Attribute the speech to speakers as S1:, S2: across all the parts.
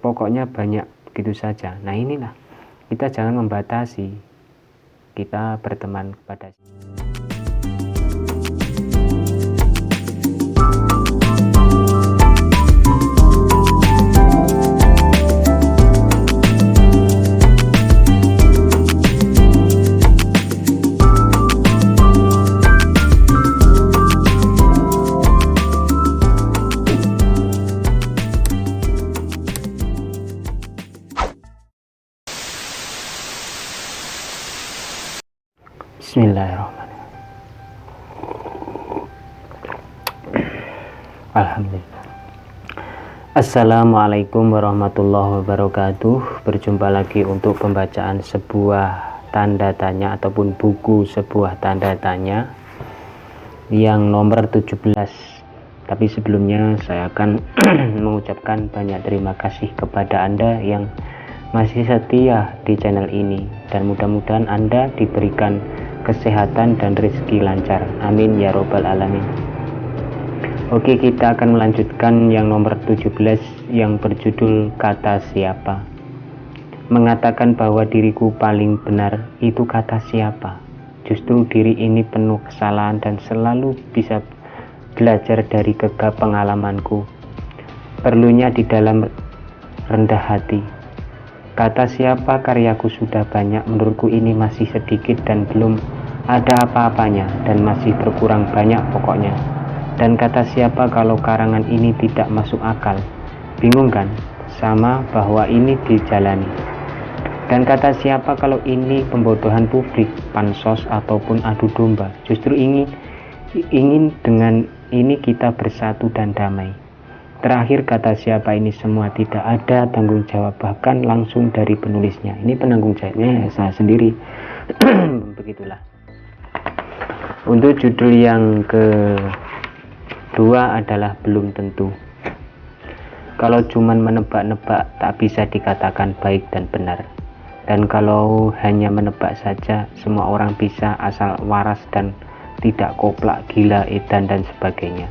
S1: pokoknya banyak, begitu saja. Nah inilah, kita jangan membatasi, kita berteman kepada Bismillahirrahmanirrahim. Alhamdulillah. Assalamualaikum warahmatullahi wabarakatuh. Berjumpa lagi untuk pembacaan sebuah tanda tanya ataupun buku sebuah tanda tanya yang nomor 17. Tapi sebelumnya saya akan mengucapkan banyak terima kasih kepada Anda yang masih setia di channel ini, dan mudah-mudahan Anda diberikan kesehatan dan rezeki lancar, amin ya robbal alamin. Oke, kita akan melanjutkan yang nomor 17 yang berjudul kata siapa. Mengatakan bahwa diriku paling benar, itu kata siapa? Justru diri ini penuh kesalahan dan selalu bisa belajar dari gegap pengalamanku. Perlunya di dalam rendah hati. Kata siapa karyaku sudah banyak, menurutku ini masih sedikit dan belum ada apa-apanya dan masih berkurang banyak pokoknya. Dan kata siapa kalau karangan ini tidak masuk akal? Bingung kan? Sama bahwa ini dijalani. Dan kata siapa kalau ini pembodohan publik, pansos ataupun adu domba? Justru ingin dengan ini kita bersatu dan damai. Terakhir, kata siapa ini semua tidak ada tanggung jawab, bahkan langsung dari penulisnya. Ini penanggung jawabnya saya sendiri. Begitulah. Untuk judul yang kedua adalah belum tentu. Kalau cuman menebak-nebak tak bisa dikatakan baik dan benar. Dan kalau hanya menebak saja, semua orang bisa asal waras dan tidak koplak, gila, edan dan sebagainya.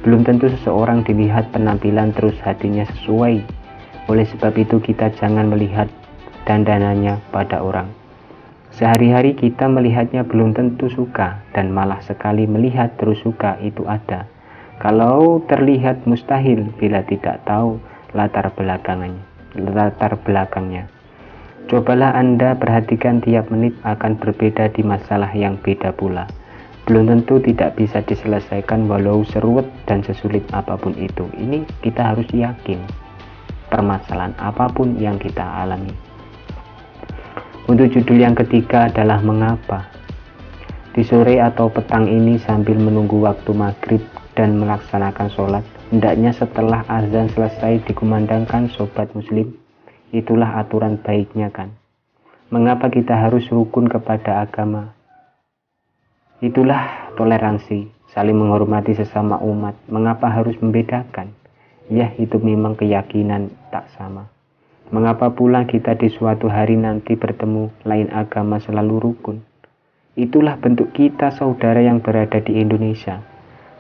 S1: Belum tentu seseorang dilihat penampilan terus hatinya sesuai. Oleh sebab itu kita jangan melihat dandanannya pada orang. Sehari-hari kita melihatnya belum tentu suka, dan malah sekali melihat terus suka itu ada. Kalau terlihat mustahil bila tidak tahu latar belakangnya. Cobalah Anda perhatikan tiap menit akan berbeda di masalah yang beda pula. Belum tentu tidak bisa diselesaikan walau seruet dan sesulit apapun itu. Ini kita harus yakin, permasalahan apapun yang kita alami. Untuk judul yang ketiga adalah mengapa. Di sore atau petang ini sambil menunggu waktu maghrib dan melaksanakan sholat, hendaknya setelah azan selesai dikumandangkan sobat muslim. Itulah aturan baiknya kan. Mengapa kita harus rukun kepada agama? Itulah toleransi, saling menghormati sesama umat. Mengapa harus membedakan? Ya, itu memang keyakinan tak sama. Mengapa pula kita di suatu hari nanti bertemu lain agama selalu rukun? Itulah bentuk kita saudara yang berada di Indonesia.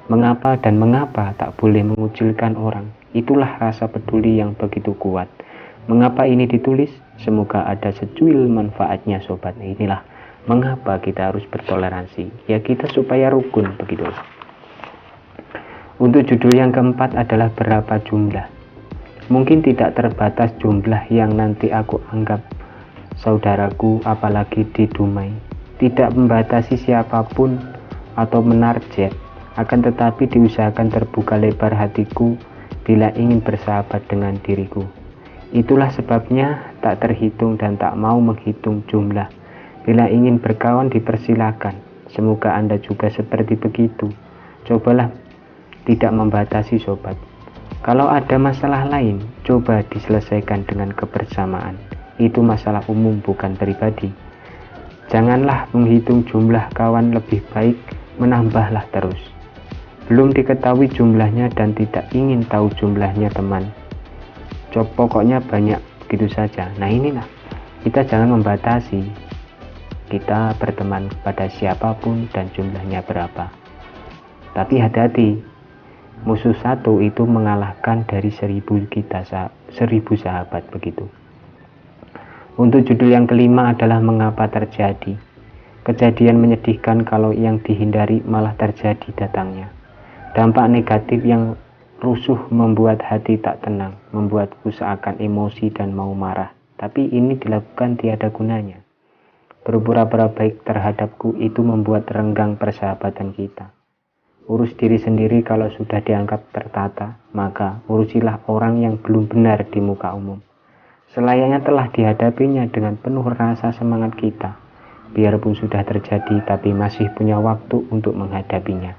S1: Mengapa dan mengapa tak boleh mengucilkan orang? Itulah rasa peduli yang begitu kuat. Mengapa ini ditulis? Semoga ada secuil manfaatnya sobat. Inilah mengapa kita harus bertoleransi? Ya, kita supaya rukun, begitu. Untuk judul yang keempat adalah berapa jumlah. Mungkin tidak terbatas jumlah yang nanti aku anggap saudaraku, apalagi di Dumai. Tidak membatasi siapapun atau menarget, akan tetapi diusahakan terbuka lebar hatiku bila ingin bersahabat dengan diriku. Itulah sebabnya tak terhitung dan tak mau menghitung jumlah. Bila ingin berkawan dipersilakan. Semoga Anda juga seperti begitu. Cobalah tidak membatasi sobat. Kalau ada masalah lain, coba diselesaikan dengan kebersamaan. Itu masalah umum, bukan pribadi. Janganlah menghitung jumlah kawan, lebih baik menambahlah terus. Belum diketahui jumlahnya dan tidak ingin tahu jumlahnya teman. Pokoknya banyak, begitu saja. Nah inilah, kita jangan membatasi. Kita berteman kepada siapapun dan jumlahnya berapa. Tapi hati-hati, musuh satu itu mengalahkan dari 1000 kita, 1000 sahabat begitu. Untuk judul yang kelima adalah mengapa terjadi. Kejadian menyedihkan kalau yang dihindari malah terjadi datangnya. Dampak negatif yang rusuh membuat hati tak tenang, membuatku seakan emosi dan mau marah. Tapi ini dilakukan tiada gunanya. Berpura-pura baik terhadapku itu membuat renggang persahabatan kita. Urus diri sendiri kalau sudah dianggap tertata, maka urusilah orang yang belum benar di muka umum. Selayaknya telah dihadapinya dengan penuh rasa semangat kita. Biarpun sudah terjadi, tapi masih punya waktu untuk menghadapinya.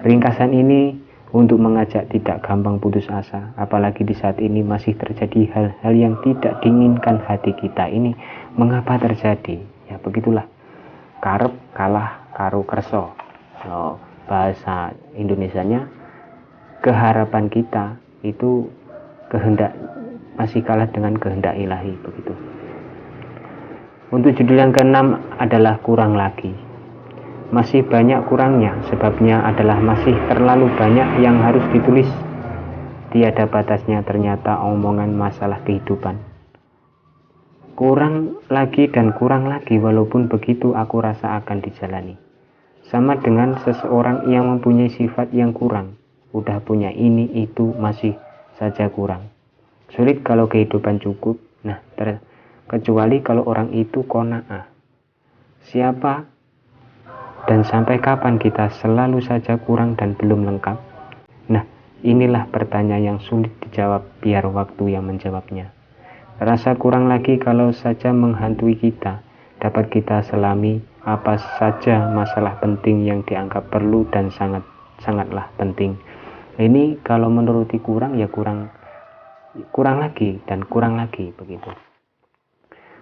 S1: Ringkasan ini untuk mengajak tidak gampang putus asa, apalagi di saat ini masih terjadi hal-hal yang tidak diinginkan hati kita. Ini mengapa terjadi? Ya begitulah. Karep kalah karo kerso. Bahasa Indonesianya, keharapan kita itu kehendak masih kalah dengan kehendak ilahi begitu. Untuk judul yang keenam adalah kurang lagi. Masih banyak kurangnya, sebabnya adalah masih terlalu banyak yang harus ditulis. Tiada batasnya ternyata omongan masalah kehidupan. Kurang lagi dan kurang lagi, walaupun begitu aku rasa akan dijalani. Sama dengan seseorang yang mempunyai sifat yang kurang, udah punya ini itu masih saja kurang. Sulit kalau kehidupan cukup, kecuali kalau orang itu qanaah. Siapa dan sampai kapan kita selalu saja kurang dan belum lengkap? Inilah pertanyaan yang sulit dijawab, biar waktu yang menjawabnya. Rasa kurang lagi kalau saja menghantui kita, dapat kita selami apa saja masalah penting yang dianggap perlu dan sangatlah penting. Ini kalau menuruti kurang ya kurang lagi dan kurang lagi begitu.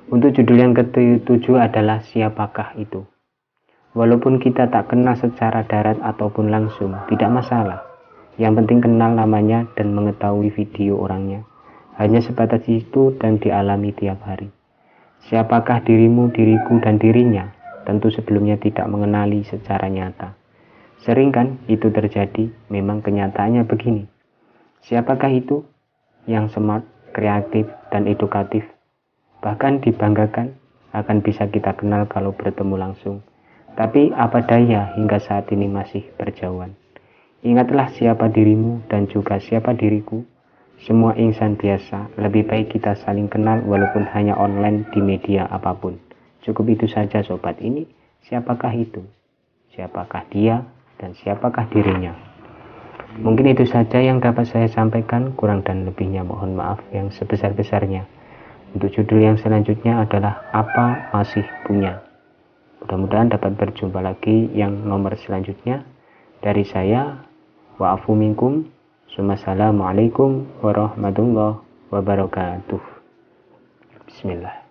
S1: Untuk judul yang ketujuh adalah siapakah itu. Walaupun kita tak kenal secara darat ataupun langsung, tidak masalah. Yang penting kenal namanya dan mengetahui video orangnya. Hanya sebatas itu dan dialami tiap hari. Siapakah dirimu, diriku, dan dirinya? Tentu sebelumnya tidak mengenali secara nyata. Sering kan itu terjadi, memang kenyataannya begini. Siapakah itu? Yang smart, kreatif, dan edukatif. Bahkan dibanggakan akan bisa kita kenal kalau bertemu langsung. Tapi apa daya hingga saat ini masih berjauhan. Ingatlah siapa dirimu dan juga siapa diriku. Semua insan biasa, lebih baik kita saling kenal walaupun hanya online di media apapun. Cukup itu saja sobat. Ini siapakah itu? Siapakah dia dan siapakah dirinya? Mungkin itu saja yang dapat saya sampaikan, kurang dan lebihnya mohon maaf yang sebesar-besarnya. Untuk judul yang selanjutnya adalah apa masih punya. Mudah-mudahan dapat berjumpa lagi yang nomor selanjutnya. Dari saya, wa'afu minkum. Assalamualaikum warahmatullahi wabarakatuh. Bismillah.